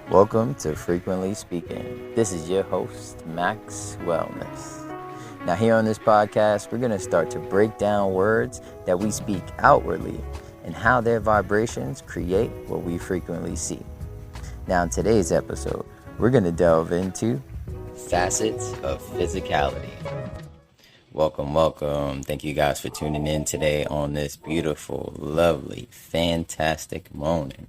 Welcome to Frequently Speaking. This is your host, Maxwellness. Now, here on this podcast, we're going to start to break down words that we speak outwardly and how their vibrations create what we frequently see. Now, in today's episode, we're going to delve into Facets of Physicality. Welcome. Thank you guys for tuning in today on this beautiful, lovely, fantastic morning.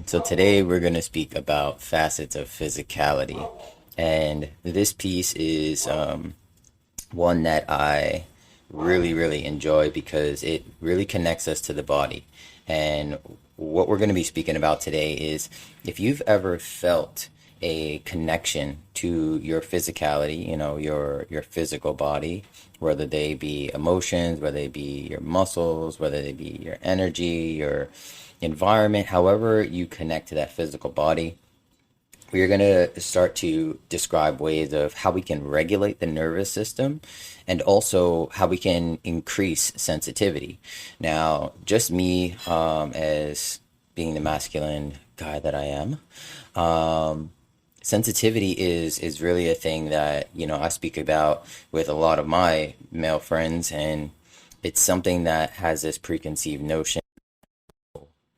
So today we're going to speak about facets of physicality. And this piece is one that I really enjoy because it really connects us to the body. And what we're going to be speaking about today is if you've ever felt a connection to your physicality, your physical body, whether they be emotions, whether they be your muscles, whether they be your energy, your environment, however you connect to that physical body, we are going to start to describe ways of how we can regulate the nervous system and also how we can increase sensitivity. Now, just me as being the masculine guy that I am, sensitivity is really a thing that, I speak about with a lot of my male friends, and it's something that has this preconceived notion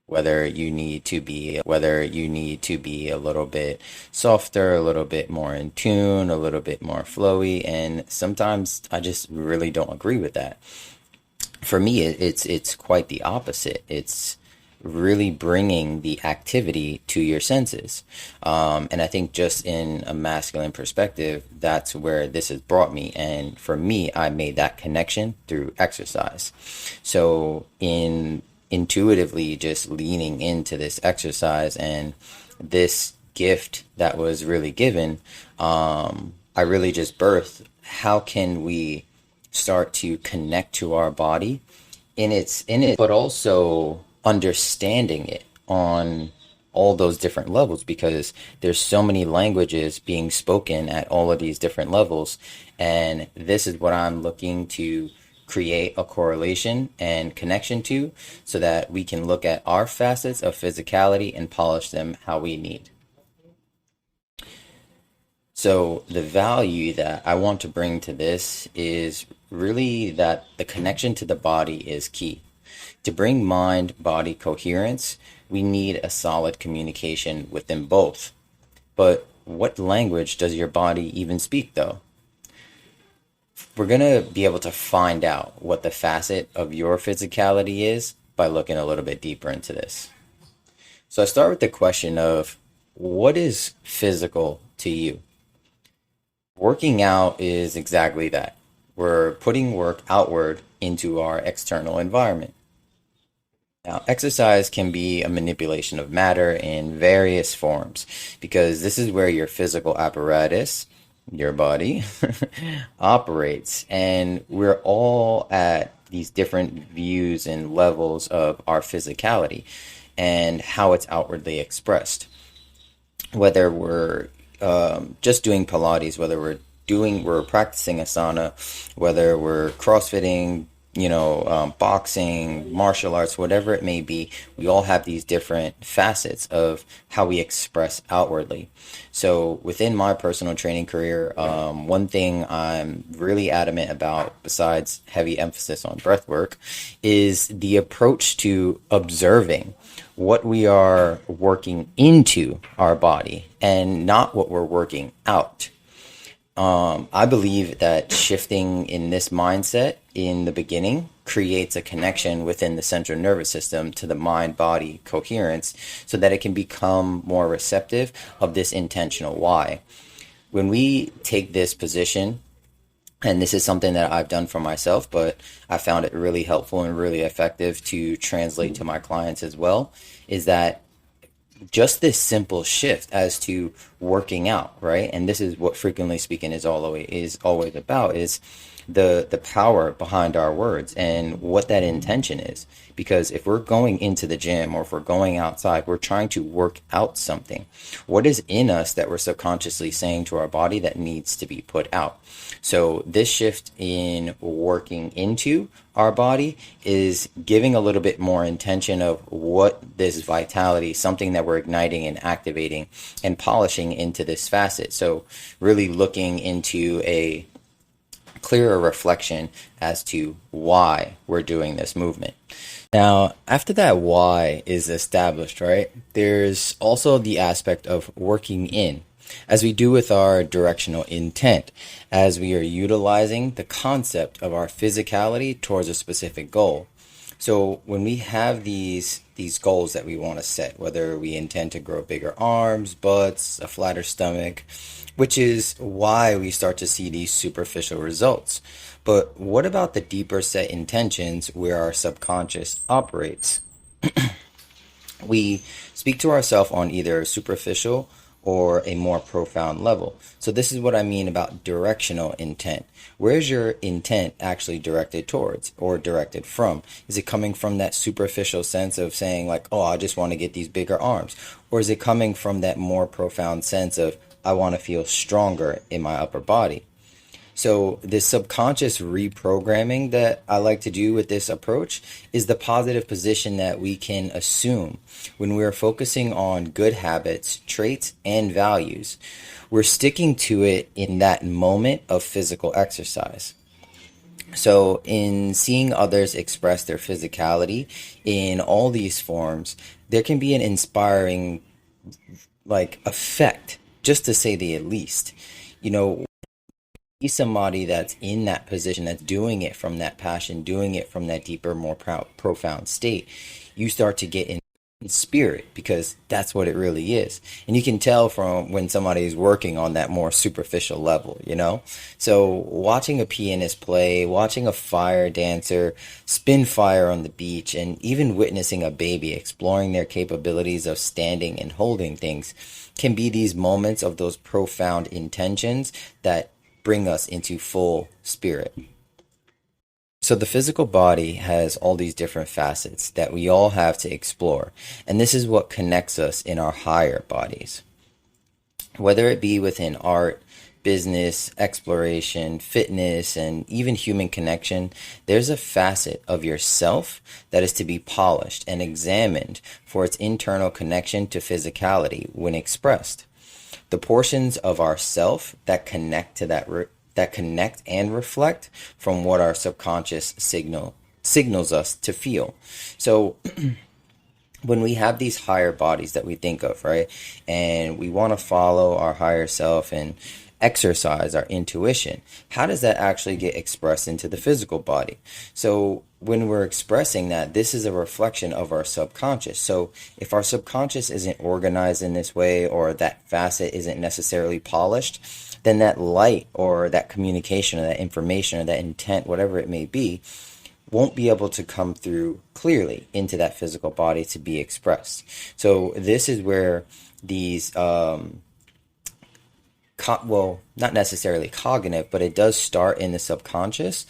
whether you need to be a little bit softer, a little bit more in tune, a little bit more flowy, and sometimes I just really don't agree with that. For me, it's quite the opposite. It's really bringing the activity to your senses. And I think just in a masculine perspective, that's where this has brought me. And for me, I made that connection through exercise. So intuitively just leaning into this exercise and this gift that was really given, I really just birthed how can we start to connect to our body in it, but also understanding it on all those different levels, because there's so many languages being spoken at all of these different levels. And this is what I'm looking to create a correlation and connection to, so that we can look at our facets of physicality and polish them how we need. So the value that I want to bring to this is really that the connection to the body is key. To bring mind-body coherence, we need a solid communication with them both. But what language does your body even speak, though? We're going to be able to find out what the facet of your physicality is by looking a little bit deeper into this. So I start with the question of, what is physical to you? Working out is exactly that. We're putting work outward into our external environment. Now, exercise can be a manipulation of matter in various forms, because this is where your physical apparatus, your body, operates. And we're all at these different views and levels of our physicality and how it's outwardly expressed. Whether we're just doing Pilates, whether we're practicing asana, whether we're CrossFitting, boxing, martial arts, whatever it may be, we all have these different facets of how we express outwardly. So within my personal training career, one thing I'm really adamant about, besides heavy emphasis on breath work, is the approach to observing what we are working into our body and not what we're working out. I believe that shifting in this mindset in the beginning creates a connection within the central nervous system to the mind-body coherence, so that it can become more receptive of this intentional why. When we take this position, and this is something that I've done for myself, but I found it really helpful and really effective to translate to my clients as well, is that just this simple shift as to working out, right? And this is what frequently speaking is always about, is the power behind our words and what that intention is. Because if we're going into the gym or if we're going outside, we're trying to work out something. What is in us that we're subconsciously saying to our body that needs to be put out? So this shift in working into our body is giving a little bit more intention of what this vitality, something that we're igniting and activating and polishing into this facet. So really looking into a clearer reflection as to why we're doing this movement. Now, after that why is established, right, there's also the aspect of working in, as we do with our directional intent, as we are utilizing the concept of our physicality towards a specific goal. So when we have these goals that we want to set, whether we intend to grow bigger arms, butts, a flatter stomach, which is why we start to see these superficial results. But what about the deeper set intentions where our subconscious operates? We speak to ourselves on either a superficial or a more profound level. So this is what I mean about directional intent. Where's your intent actually directed towards or directed from? Is it coming from that superficial sense of saying like, oh, I just want to get these bigger arms? Or is it coming from that more profound sense of, I want to feel stronger in my upper body? So this subconscious reprogramming that I like to do with this approach is the positive position that we can assume when we're focusing on good habits, traits, and values. We're sticking to it in that moment of physical exercise. So in seeing others express their physicality in all these forms, there can be an inspiring effect, just to say the least. Somebody that's in that position, that's doing it from that passion, doing it from that deeper, more profound state, you start to get in spirit, because that's what it really is. And you can tell from when somebody is working on that more superficial level. So watching a pianist play, watching a fire dancer spin fire on the beach, and even witnessing a baby exploring their capabilities of standing and holding things can be these moments of those profound intentions that bring us into full spirit. So the physical body has all these different facets that we all have to explore, and this is what connects us in our higher bodies. Whether it be within art, business, exploration, fitness, and even human connection, there's a facet of yourself that is to be polished and examined for its internal connection to physicality when expressed. The portions of ourself that connect to that connect and reflect from what our subconscious signals us to feel. So when we have these higher bodies that we think of, right, and we want to follow our higher self and exercise our intuition, how does that actually get expressed into the physical body? So when we're expressing that, this is a reflection of our subconscious. So if our subconscious isn't organized in this way, or that facet isn't necessarily polished, then that light or that communication or that information or that intent, whatever it may be, won't be able to come through clearly into that physical body to be expressed. So this is where these not necessarily cognitive, but it does start in the subconscious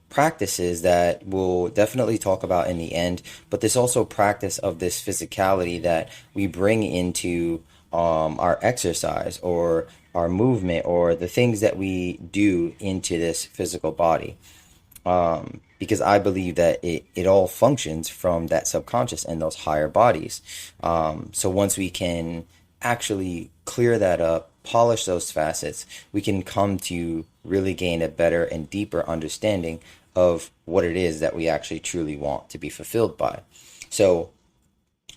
practices that we'll definitely talk about in the end. But there's also practice of this physicality that we bring into our exercise or our movement or the things that we do into this physical body. Because I believe that it all functions from that subconscious and those higher bodies. So once we can actually clear that up, polish those facets, we can come to really gain a better and deeper understanding of what it is that we actually truly want to be fulfilled by. So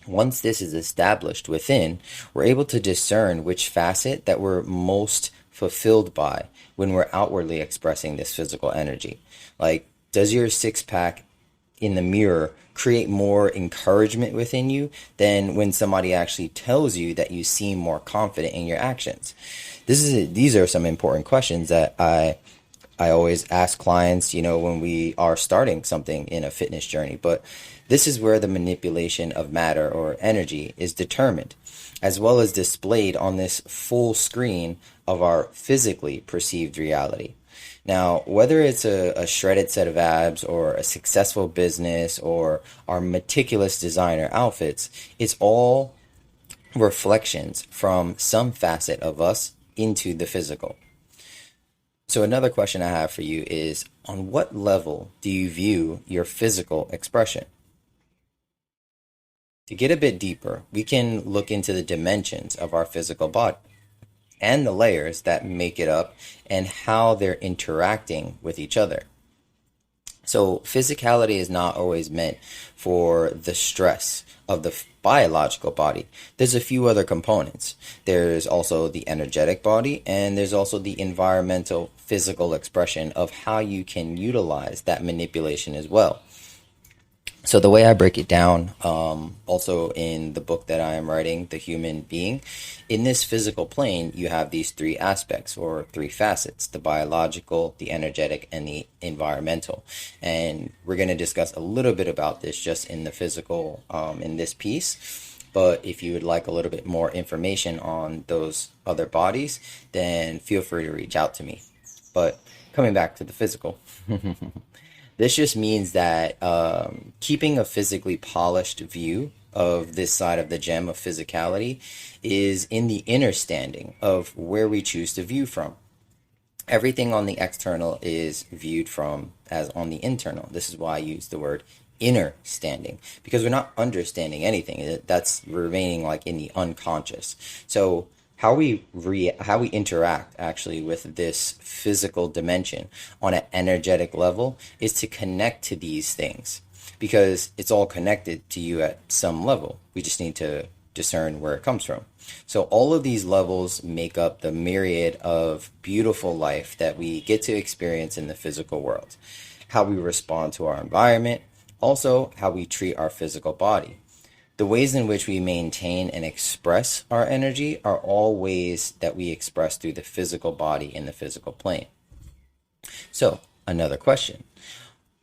once this is established within, we're able to discern which facet that we're most fulfilled by when we're outwardly expressing this physical energy. Like, does your six-pack in the mirror create more encouragement within you than when somebody actually tells you that you seem more confident in your actions? These are some important questions that I always ask clients, when we are starting something in a fitness journey. But this is where the manipulation of matter or energy is determined, as well as displayed on this full screen of our physically perceived reality. Now, whether it's a shredded set of abs or a successful business or our meticulous designer outfits, it's all reflections from some facet of us into the physical. So, another question I have for you is, on what level do you view your physical expression? To get a bit deeper, we can look into the dimensions of our physical body and the layers that make it up and how they're interacting with each other. So, physicality is not always meant for the stress of the biological body. There's a few other components. There's also the energetic body, and there's also the environmental physical expression of how you can utilize that manipulation as well. So the way I break it down, also in the book that I am writing, The Human Being, in this physical plane, you have these three aspects or three facets: the biological, the energetic, and the environmental. And we're going to discuss a little bit about this just in the physical, in this piece. But if you would like a little bit more information on those other bodies, then feel free to reach out to me. But coming back to the physical. This just means that keeping a physically polished view of this side of the gem of physicality is in the inner standing of where we choose to view from. Everything on the external is viewed from as on the internal. This is why I use the word inner standing, because we're not understanding anything. That's remaining like in the unconscious. So how we interact actually with this physical dimension on an energetic level is to connect to these things, because it's all connected to you at some level. We just need to discern where it comes from. So all of these levels make up the myriad of beautiful life that we get to experience in the physical world. How we respond to our environment, also how we treat our physical body. The ways in which we maintain and express our energy are all ways that we express through the physical body in the physical plane. So, another question.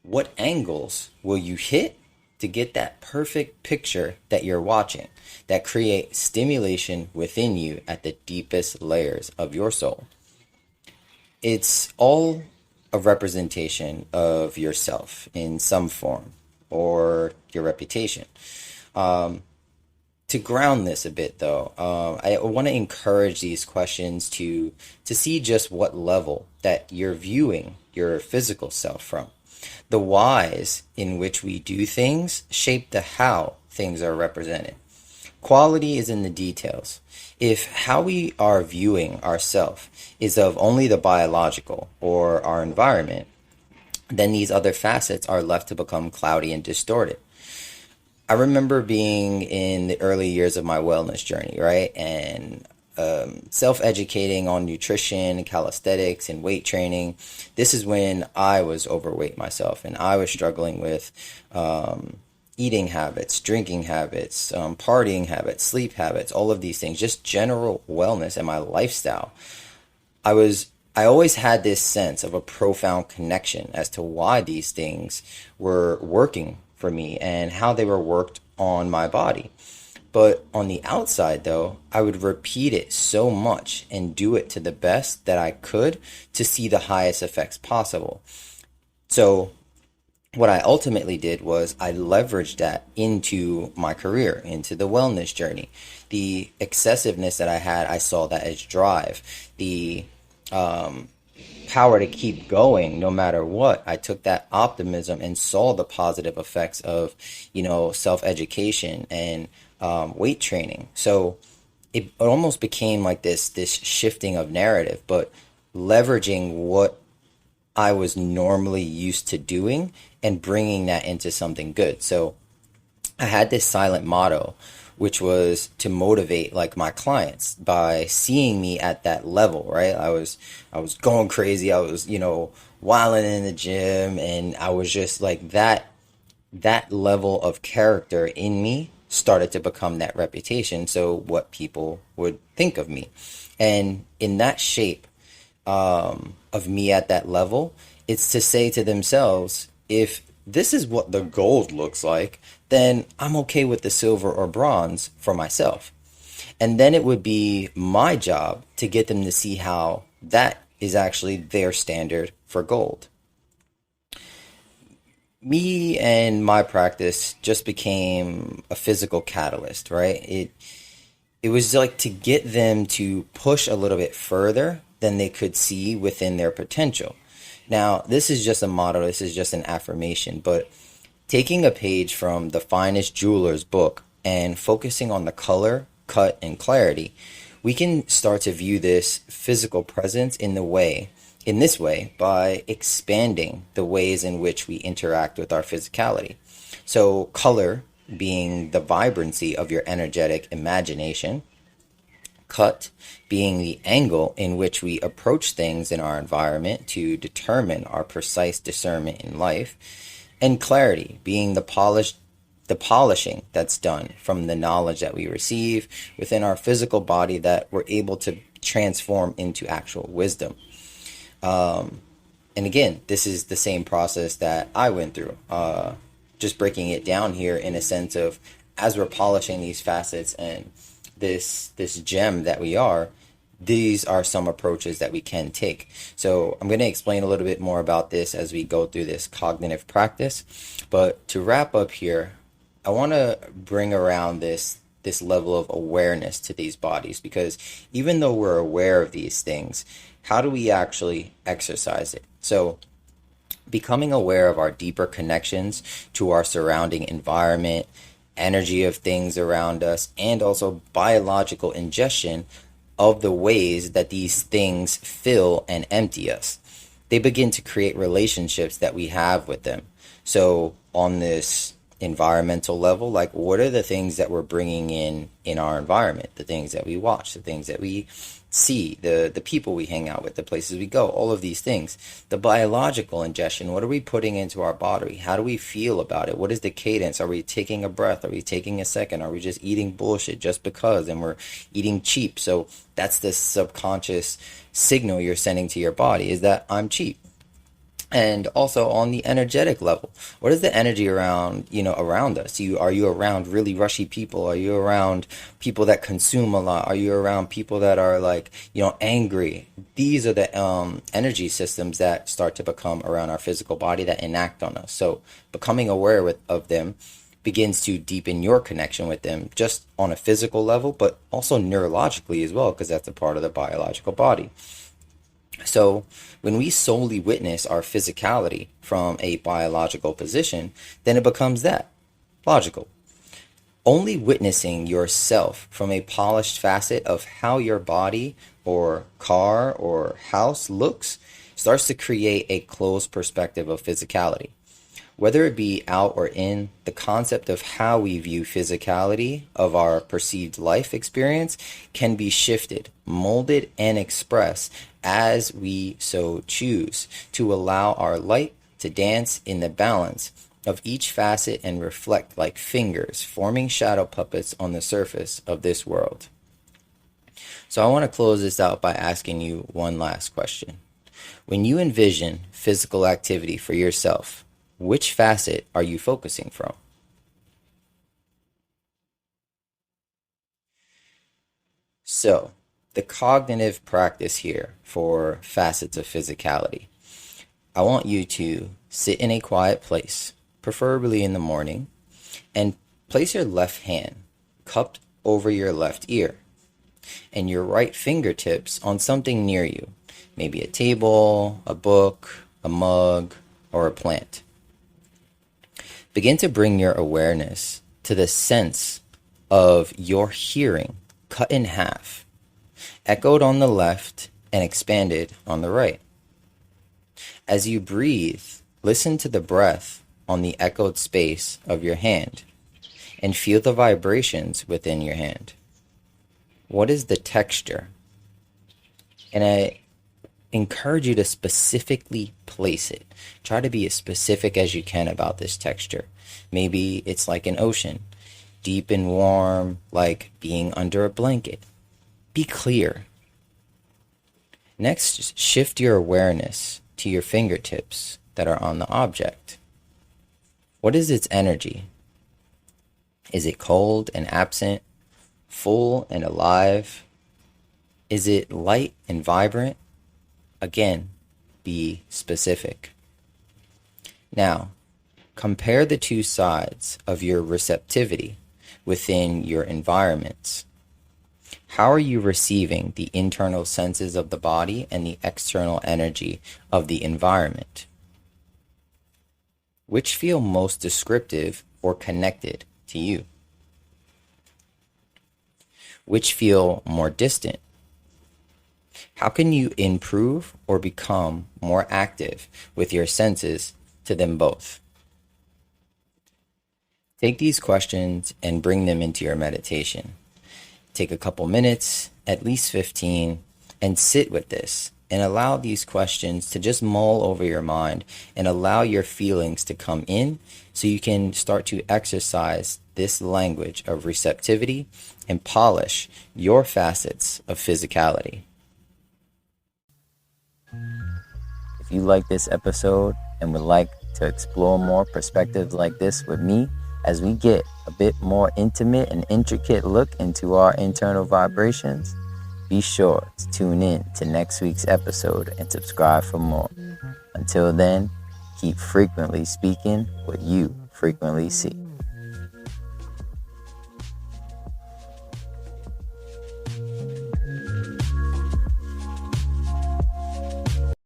What angles will you hit to get that perfect picture that you're watching that create stimulation within you at the deepest layers of your soul? It's all a representation of yourself in some form, or your reputation. To ground this a bit, though, I want to encourage these questions to see just what level that you're viewing your physical self from. The whys in which we do things shape the how things are represented. Quality is in the details. If how we are viewing ourself is of only the biological or our environment, then these other facets are left to become cloudy and distorted. I remember being in the early years of my wellness journey, right? And self-educating on nutrition, calisthenics, and weight training. This is when I was overweight myself, and I was struggling with eating habits, drinking habits, partying habits, sleep habits, all of these things, just general wellness and my lifestyle. I always had this sense of a profound connection as to why these things were working for me and how they were worked on my body. But on the outside, though, I would repeat it so much and do it to the best that I could to see the highest effects possible. So what I ultimately did was I leveraged that into my career, into the wellness journey. The excessiveness that I had, I saw that as drive. The power to keep going no matter what. I took that optimism and saw the positive effects of, self-education and weight training. So it almost became like this shifting of narrative, but leveraging what I was normally used to doing and bringing that into something good. So I had this silent motto, which was to motivate like my clients by seeing me at that level, right? I was going crazy. I was, wilding in the gym, and I was just like that level of character in me started to become that reputation. So what people would think of me. And in that shape of me at that level, it's to say to themselves, if this is what the gold looks like, then I'm okay with the silver or bronze for myself. And then it would be my job to get them to see how that is actually their standard for gold. Me and my practice just became a physical catalyst, right? It was like to get them to push a little bit further than they could see within their potential. Now, this is just a motto, this is just an affirmation, but taking a page from the finest jeweler's book and focusing on the color, cut, and clarity, we can start to view this physical presence in this way by expanding the ways in which we interact with our physicality. So, color being the vibrancy of your energetic imagination, cut being the angle in which we approach things in our environment to determine our precise discernment in life, and clarity being the polishing that's done from the knowledge that we receive within our physical body that we're able to transform into actual wisdom. And again, this is the same process that I went through. Just breaking it down here in a sense of as we're polishing these facets and this gem that we are, these are some approaches that we can take. So I'm going to explain a little bit more about this as we go through this cognitive practice. But to wrap up here, I want to bring around this level of awareness to these bodies, because even though we're aware of these things, how do we actually exercise it? So becoming aware of our deeper connections to our surrounding environment, energy of things around us, and also biological ingestion of the ways that these things fill and empty us. They begin to create relationships that we have with them. So on this environmental level, like what are the things that we're bringing in our environment, the things that we watch, the things that we see, the people we hang out with, the places we go, all of these things. The biological ingestion, what are we putting into our body? How do we feel about it? What is the cadence? Are we taking a breath? Are we taking a second? Are we just eating bullshit just because, and we're eating cheap? So that's the subconscious signal you're sending to your body, is that I'm cheap. And also on the energetic level, what is the energy around us? Are you around really rushy people? Are you around people that consume a lot? Are you around people that are like, angry? These are the energy systems that start to become around our physical body that enact on us. So becoming aware of them begins to deepen your connection with them, just on a physical level, but also neurologically as well, because that's a part of the biological body. So when we solely witness our physicality from a biological position, then it becomes that logical. Only witnessing yourself from a polished facet of how your body or car or house looks starts to create a closed perspective of physicality. Whether it be out or in, the concept of how we view physicality of our perceived life experience can be shifted, molded, and expressed as we so choose, to allow our light to dance in the balance of each facet and reflect like fingers forming shadow puppets on the surface of this world. So I want to close this out by asking you one last question. When you envision physical activity for yourself, which facet are you focusing from? So, the cognitive practice here for facets of physicality. I want you to sit in a quiet place, preferably in the morning, and place your left hand cupped over your left ear and your right fingertips on something near you, maybe a table, a book, a mug, or a plant. Begin to bring your awareness to the sense of your hearing cut in half, echoed on the left and expanded on the right. As you breathe, listen to the breath on the echoed space of your hand and feel the vibrations within your hand. What is the texture? And I encourage you to specifically place it. Try to be as specific as you can about this texture. Maybe it's like an ocean, deep and warm, like being under a blanket. Be clear. Next, shift your awareness to your fingertips that are on the object. What is its energy? Is it cold and absent, full and alive? Is it light and vibrant? Again, be specific. Now, compare the two sides of your receptivity within your environments. How are you receiving the internal senses of the body and the external energy of the environment? Which feel most descriptive or connected to you? Which feel more distant? How can you improve or become more active with your senses to them both? Take these questions and bring them into your meditation. Take a couple minutes, at least 15, and sit with this and allow these questions to just mull over your mind and allow your feelings to come in so you can start to exercise this language of receptivity and polish your facets of physicality. If you like this episode and would like to explore more perspectives like this with me, as we get a bit more intimate and intricate look into our internal vibrations, be sure to tune in to next week's episode and subscribe for more. Until then, keep frequently speaking what you frequently see.